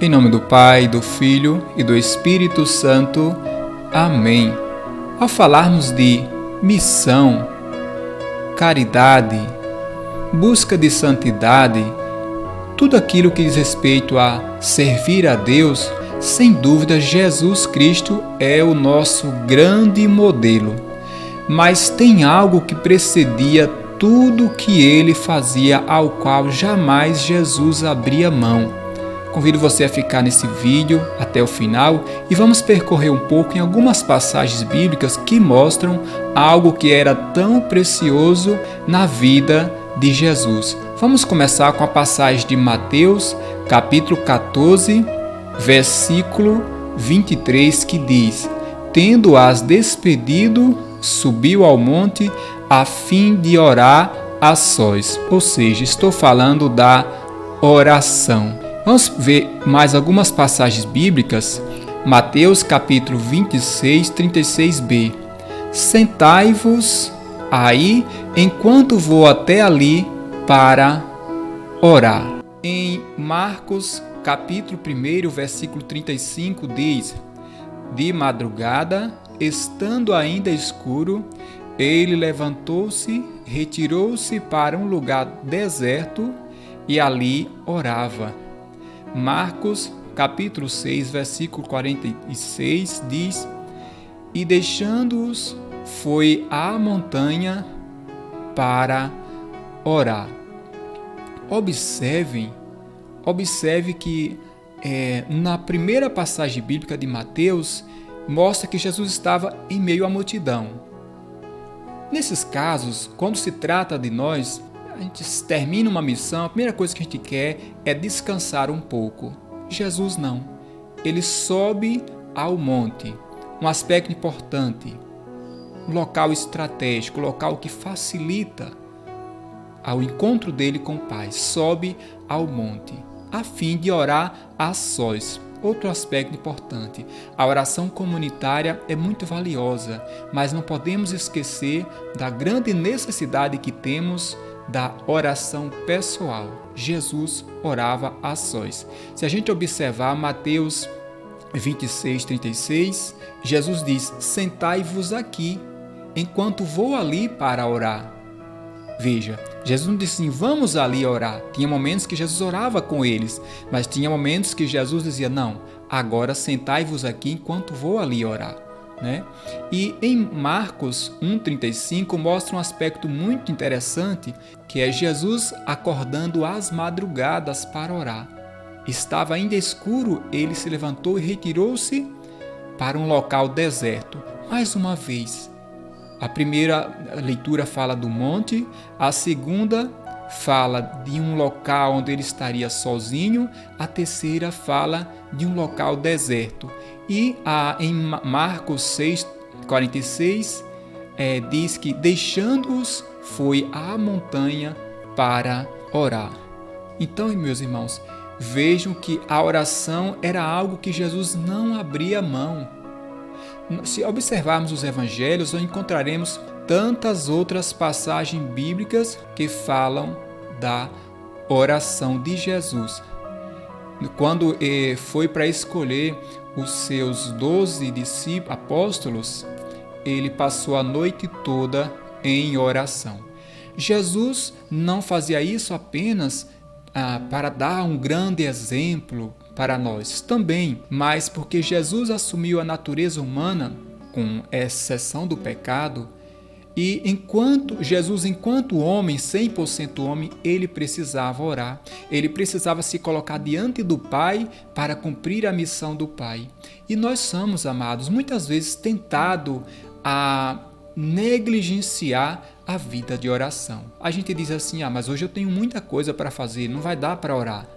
Em nome do Pai, do Filho e do Espírito Santo. Amém. Ao falarmos de missão, caridade, busca de santidade, tudo aquilo que diz respeito a servir a Deus, sem dúvida Jesus Cristo é o nosso grande modelo. Mas tem algo que precedia tudo que ele fazia, ao qual jamais Jesus abria mão. Convido você a ficar nesse vídeo até o final e vamos percorrer um pouco em algumas passagens bíblicas que mostram algo que era tão precioso na vida de Jesus. Vamos começar com a passagem de Mateus, capítulo 14, versículo 23, que diz: Tendo-as despedido, subiu ao monte a fim de orar a sós. Ou seja, estou falando da oração. Vamos ver mais algumas passagens bíblicas. Mateus capítulo 26, 36b. Sentai-vos aí enquanto vou até ali para orar. Em Marcos capítulo 1, versículo 35 diz: De madrugada, estando ainda escuro, ele levantou-se, retirou-se para um lugar deserto e ali orava. Marcos, capítulo 6, versículo 46, diz: E deixando-os, foi à montanha para orar. Observe que na primeira passagem bíblica de Mateus, mostra que Jesus estava em meio à multidão. Nesses casos, quando se trata de nós, a gente termina uma missão, a primeira coisa que a gente quer é descansar um pouco. Jesus não. Ele sobe ao monte, um aspecto importante, um local estratégico, um local que facilita ao encontro dele com o Pai. Sobe ao monte, a fim de orar a sós. Outro aspecto importante, a oração comunitária é muito valiosa, mas não podemos esquecer da grande necessidade que temos da oração pessoal. Jesus orava a sós. Se a gente observar Mateus 26, 36, Jesus diz: Sentai-vos aqui, enquanto vou ali para orar. Veja, Jesus não disse assim, vamos ali orar. Tinha momentos que Jesus orava com eles, mas tinha momentos que Jesus dizia, não, agora sentai-vos aqui enquanto vou ali orar. Né? E em Marcos 1,35 mostra um aspecto muito interessante, que é Jesus acordando às madrugadas para orar. Estava ainda escuro, ele se levantou e retirou-se para um local deserto. Mais uma vez, a primeira leitura fala do monte, a segunda fala de um local onde ele estaria sozinho, a terceira fala de um local deserto. E em Marcos 6, 46, diz que deixando-os foi à montanha para orar. Então, meus irmãos, vejam que a oração era algo que Jesus não abria mão. Se observarmos os evangelhos, encontraremos tantas outras passagens bíblicas que falam da oração de Jesus. Quando foi para escolher os seus 12 apóstolos, ele passou a noite toda em oração. Jesus não fazia isso apenas para dar um grande exemplo para nós, também, mas porque Jesus assumiu a natureza humana, com exceção do pecado, e enquanto homem, 100% homem, ele precisava orar, ele precisava se colocar diante do Pai para cumprir a missão do Pai. E nós somos, amados, muitas vezes tentados a negligenciar a vida de oração. A gente diz assim, mas hoje eu tenho muita coisa para fazer, não vai dar para orar.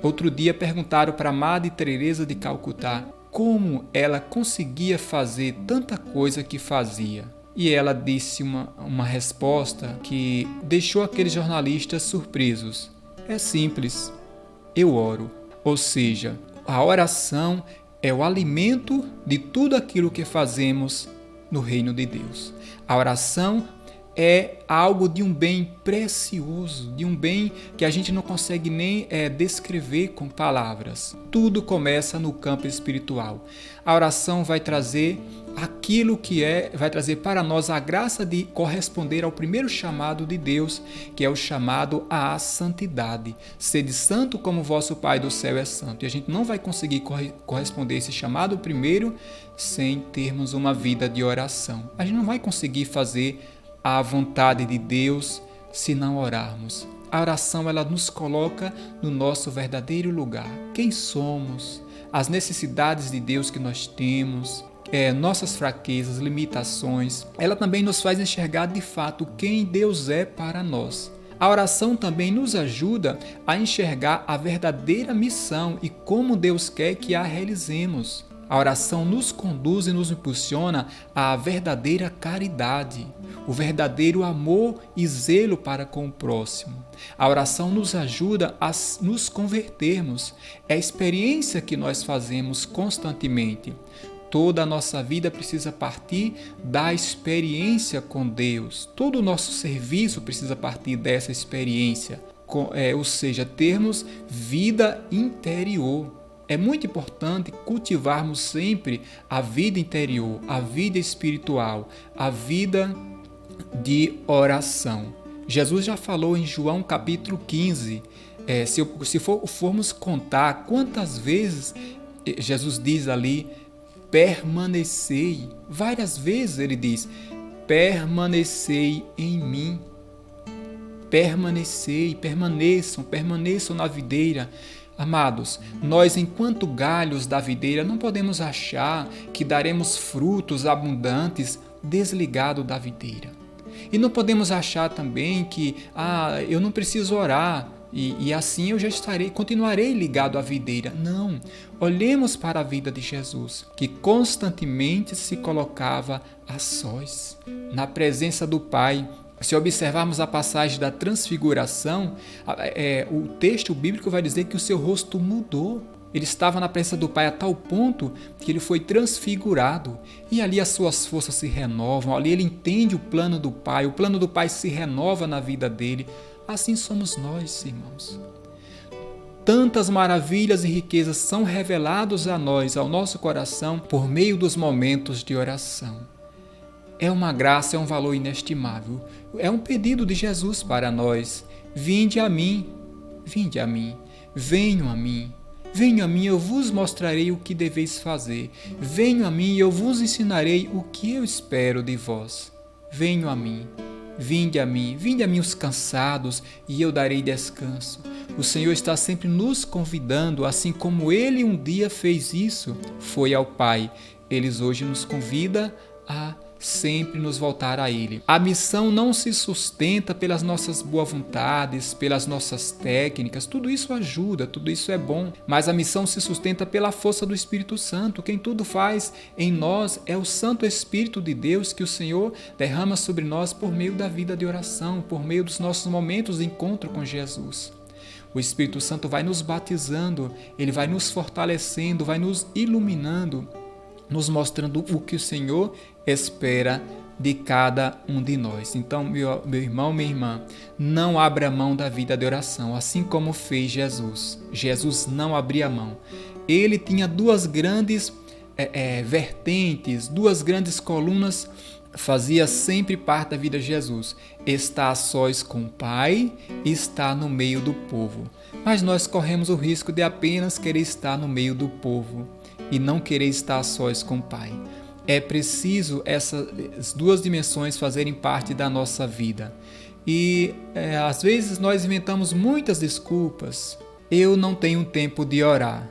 Outro dia perguntaram para a Madre Teresa de Calcutá como ela conseguia fazer tanta coisa que fazia. E ela disse uma resposta que deixou aqueles jornalistas surpresos. É simples, eu oro. Ou seja, a oração é o alimento de tudo aquilo que fazemos no reino de Deus. A oração é algo de um bem precioso, de um bem que a gente não consegue nem descrever com palavras. Tudo começa no campo espiritual. A oração vai trazer aquilo que vai trazer para nós a graça de corresponder ao primeiro chamado de Deus, que é o chamado à santidade. Sede santo como vosso Pai do céu é santo. E a gente não vai conseguir corresponder a esse chamado primeiro sem termos uma vida de oração. A gente não vai conseguir fazer a vontade de Deus se não orarmos. A oração, ela nos coloca no nosso verdadeiro lugar. Quem somos, as necessidades de Deus que nós temos, nossas fraquezas, limitações. Ela também nos faz enxergar de fato quem Deus é para nós. A oração também nos ajuda a enxergar a verdadeira missão e como Deus quer que a realizemos. A oração nos conduz e nos impulsiona à verdadeira caridade, o verdadeiro amor e zelo para com o próximo. A oração nos ajuda a nos convertermos. É a experiência que nós fazemos constantemente. Toda a nossa vida precisa partir da experiência com Deus. Todo o nosso serviço precisa partir dessa experiência, ou seja, termos vida interior. É muito importante cultivarmos sempre a vida interior, a vida espiritual, a vida de oração. Jesus já falou em João capítulo 15, se formos contar quantas vezes Jesus diz ali, permanecei, várias vezes ele diz, permanecei em mim. Permanecei, permaneçam na videira. Amados, nós enquanto galhos da videira não podemos achar que daremos frutos abundantes desligado da videira. E não podemos achar também que eu não preciso orar e assim eu já continuarei ligado à videira. Não, olhemos para a vida de Jesus, que constantemente se colocava a sós, na presença do Pai. Se observarmos a passagem da transfiguração, o texto bíblico vai dizer que o seu rosto mudou. Ele estava na presença do Pai a tal ponto que ele foi transfigurado. E ali as suas forças se renovam, ali ele entende o plano do Pai se renova na vida dele. Assim somos nós, irmãos. Tantas maravilhas e riquezas são revelados a nós, ao nosso coração, por meio dos momentos de oração. É uma graça, é um valor inestimável. É um pedido de Jesus para nós. Vinde a mim, venham a mim. Venham a mim, eu vos mostrarei o que deveis fazer. Venham a mim, eu vos ensinarei o que eu espero de vós. Venham a mim, vinde a mim os cansados, e eu darei descanso. O Senhor está sempre nos convidando, assim como Ele um dia fez isso, foi ao Pai. Ele hoje nos convida a sempre nos voltar a Ele. A missão não se sustenta pelas nossas boas vontades, pelas nossas técnicas, tudo isso ajuda, tudo isso é bom, mas a missão se sustenta pela força do Espírito Santo. Quem tudo faz em nós é o Santo Espírito de Deus que o Senhor derrama sobre nós por meio da vida de oração, por meio dos nossos momentos de encontro com Jesus. O Espírito Santo vai nos batizando, ele vai nos fortalecendo, vai nos iluminando, nos mostrando o que o Senhor espera de cada um de nós. Então, meu irmão, minha irmã, não abra mão da vida de oração, assim como fez Jesus. Jesus não abria mão. Ele tinha duas grandes vertentes, duas grandes colunas, fazia sempre parte da vida de Jesus. Está a sós com o Pai e está no meio do povo. Mas nós corremos o risco de apenas querer estar no meio do povo e não querer estar a sós com o Pai. É preciso essas duas dimensões fazerem parte da nossa vida. E às vezes nós inventamos muitas desculpas. Eu não tenho tempo de orar.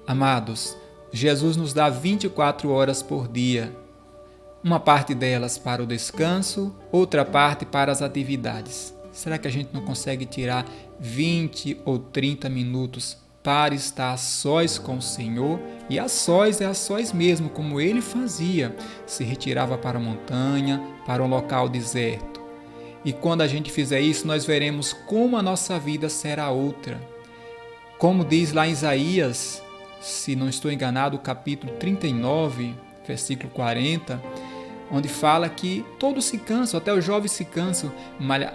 Amados, Jesus nos dá 24 horas por dia. Uma parte delas para o descanso, outra parte para as atividades. Será que a gente não consegue tirar 20 ou 30 minutos para estar a sós com o Senhor? E a sós é a sós mesmo, como ele fazia. Se retirava para a montanha, para um local deserto. E quando a gente fizer isso, nós veremos como a nossa vida será outra. Como diz lá em Isaías, se não estou enganado, capítulo 39, versículo 40, onde fala que todos se cansam, até os jovens se cansam,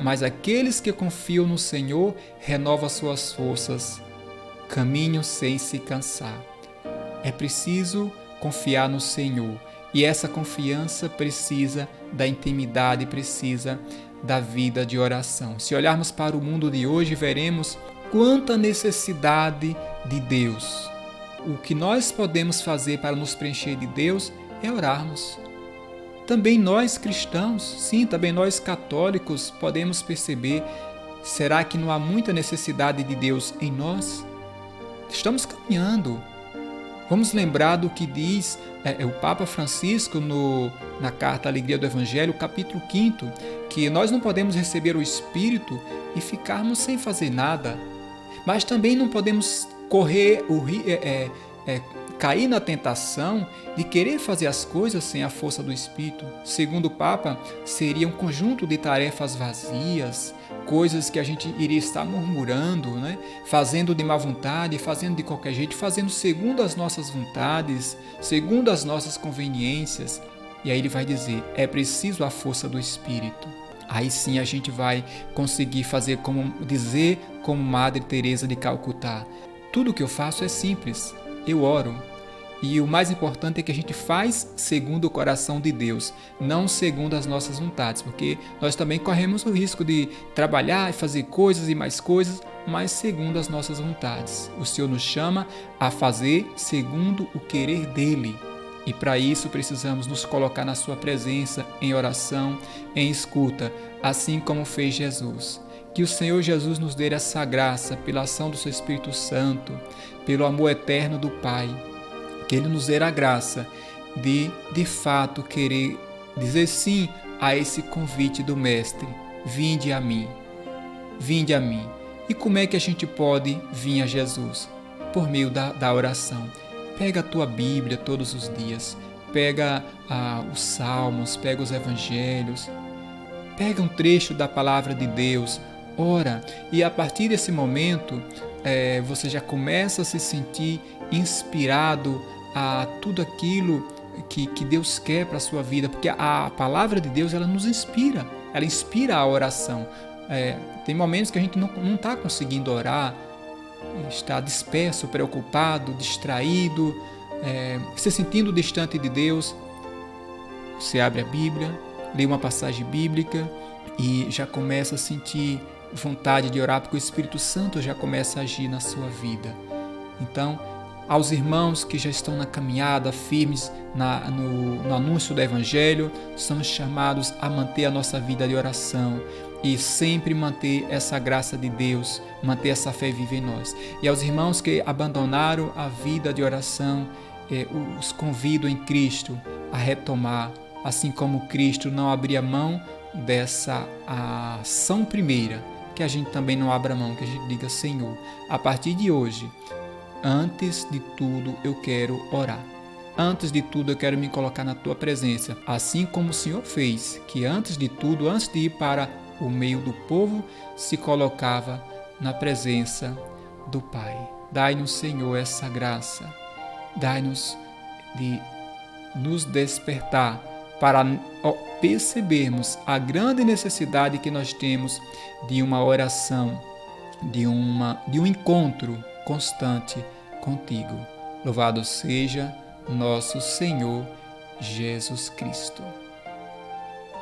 mas aqueles que confiam no Senhor renovam suas forças, caminham sem se cansar. É preciso confiar no Senhor, e essa confiança precisa da intimidade, precisa da vida de oração. Se olharmos para o mundo de hoje, veremos quanta necessidade de Deus. O que nós podemos fazer para nos preencher de Deus é orarmos. Também nós cristãos, sim, também nós católicos podemos perceber, será que não há muita necessidade de Deus em nós? Estamos caminhando. Vamos lembrar do que diz o Papa Francisco na carta Alegria do Evangelho, capítulo 5, que nós não podemos receber o Espírito e ficarmos sem fazer nada, mas também não podemos cair na tentação de querer fazer as coisas sem a força do Espírito. Segundo o Papa, seria um conjunto de tarefas vazias, coisas que a gente iria estar murmurando, né? Fazendo de má vontade, fazendo de qualquer jeito, fazendo segundo as nossas vontades, segundo as nossas conveniências. E aí ele vai dizer, é preciso a força do Espírito. Aí sim a gente vai conseguir fazer como Madre Teresa de Calcutá. Tudo o que eu faço é simples, eu oro. E o mais importante é que a gente faz segundo o coração de Deus, não segundo as nossas vontades, porque nós também corremos o risco de trabalhar e fazer coisas e mais coisas, mas segundo as nossas vontades. O Senhor nos chama a fazer segundo o querer dEle. E para isso precisamos nos colocar na sua presença, em oração, em escuta, assim como fez Jesus. Que o Senhor Jesus nos dê essa graça pela ação do seu Espírito Santo, pelo amor eterno do Pai. Que Ele nos dê a graça de fato, querer dizer sim a esse convite do Mestre. Vinde a mim. Vinde a mim. E como é que a gente pode vir a Jesus? Por meio da oração. Pega a tua Bíblia todos os dias. Pega os Salmos, pega os Evangelhos. Pega um trecho da Palavra de Deus. Ora. E a partir desse momento, você já começa a se sentir inspirado a tudo aquilo que Deus quer para a sua vida, porque a palavra de Deus ela nos inspira, ela inspira a oração. Tem momentos que a gente não está conseguindo orar, está disperso, preocupado, distraído, se sentindo distante de Deus. Você abre a Bíblia, lê uma passagem bíblica e já começa a sentir vontade de orar, porque o Espírito Santo já começa a agir na sua vida. Então, aos irmãos que já estão na caminhada, firmes no anúncio do Evangelho, somos chamados a manter a nossa vida de oração e sempre manter essa graça de Deus, manter essa fé viva em nós. E aos irmãos que abandonaram a vida de oração, os convido em Cristo a retomar, assim como Cristo não abria mão dessa ação primeira, que a gente também não abra mão, que a gente diga, Senhor, a partir de hoje, antes de tudo eu quero orar. Antes de tudo eu quero me colocar na Tua presença, assim como o Senhor fez, que antes de tudo, antes de ir para o meio do povo, se colocava na presença do Pai. Dai-nos, Senhor, essa graça. Dai-nos de nos despertar para percebermos a grande necessidade que nós temos de uma oração, de um encontro constante contigo. Louvado seja nosso Senhor Jesus Cristo.